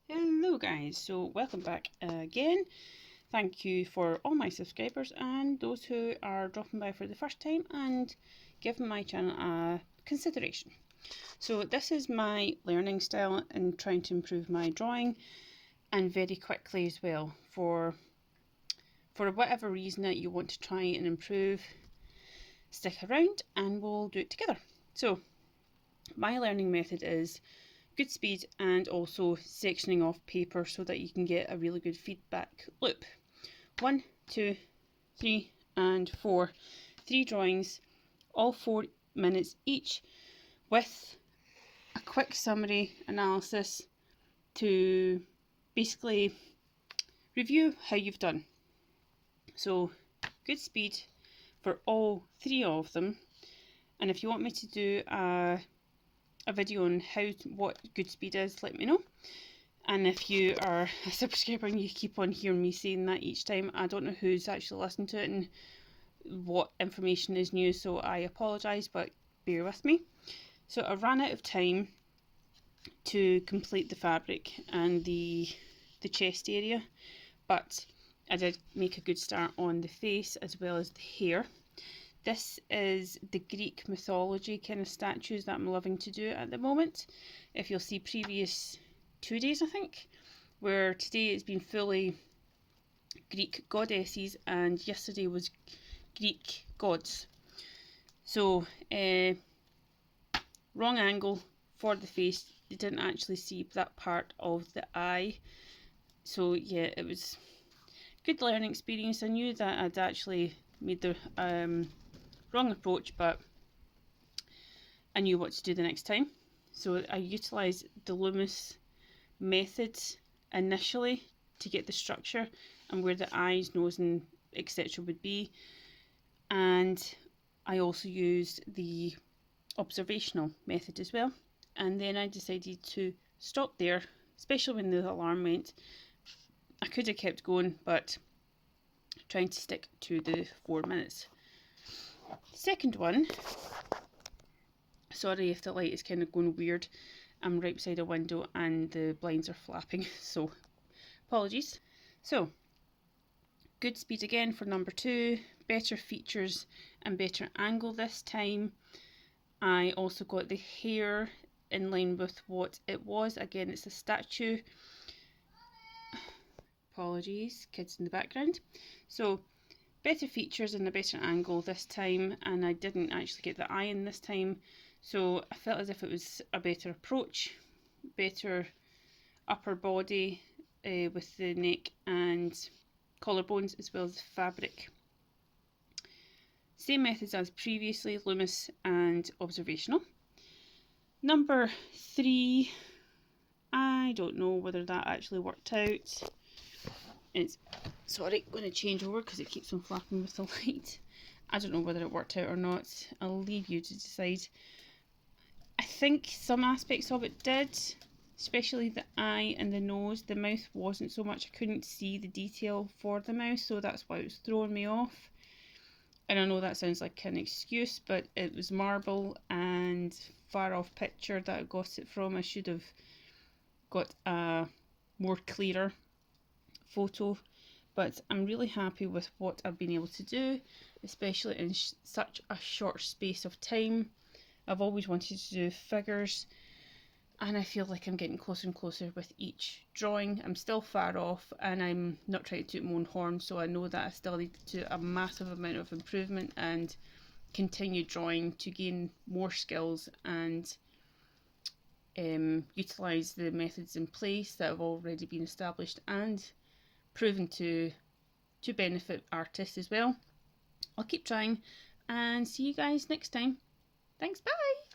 Hello guys, so welcome back again. Thank you for all my subscribers and those who are dropping by for the first time and giving my channel a consideration. So this is my learning style in trying to improve my drawing, and very quickly as well. For whatever reason that you want to try and improve, stick around and we'll do it together. So my learning method is good speed and also sectioning off paper so that you can get a really good feedback loop. 1, 2, 3 and 4. 3 drawings, all 4 minutes each, with a quick summary analysis to basically review how you've done. So good speed for all 3 of them, and if you want me to do a video on what good speed is, let me know. And if you are a subscriber and you keep on hearing me saying that each time, I don't know who's actually listening to it and what information is new, so I apologise, but bear with me. So I ran out of time to complete the fabric and the chest area, but I did make a good start on the face as well as the hair. This is the Greek mythology kind of statues that I'm loving to do at the moment. If you'll see previous 2 days, I think, where today it's been fully Greek goddesses and yesterday was Greek gods. So wrong angle for the face. You didn't actually see that part of the eye. So yeah, it was a good learning experience. I knew that I'd actually made the wrong approach, but I knew what to do the next time. So I utilised the Loomis method initially to get the structure and where the eyes, nose and etc. would be, and I also used the observational method as well. And then I decided to stop there, especially when the alarm went. I could have kept going, but trying to stick to the 4 minutes. Second one, sorry if the light is kind of going weird, I'm right beside a window and the blinds are flapping, so apologies. So good speed again for number 2, better features and better angle this time. I also got the hair in line with what it was. Again, it's a statue. Apologies, kids in the background. So better features and a better angle this time, and I didn't actually get the eye in this time, so I felt as if it was a better approach, better upper body with the neck and collarbones as well as the fabric. Same methods as previously, Loomis and observational. Number 3, I don't know whether that actually worked out. It's, sorry, going to change over because it keeps on flapping with the light. I don't know whether it worked out or not. I'll leave you to decide. I think some aspects of it did, especially the eye and the nose. The mouth wasn't so much. I couldn't see the detail for the mouth, so that's why it was throwing me off. And I know that sounds like an excuse, but it was marble and far off picture that I got it from. I should have got a more clearer photo, but I'm really happy with what I've been able to do, especially in such a short space of time. I've always wanted to do figures, and I feel like I'm getting closer and closer with each drawing. I'm still far off, and I'm not trying to toot my own horn, so I know that I still need to do a massive amount of improvement and continue drawing to gain more skills and utilise the methods in place that have already been established and proven to benefit artists as well. I'll keep trying and see you guys next time. Thanks, bye!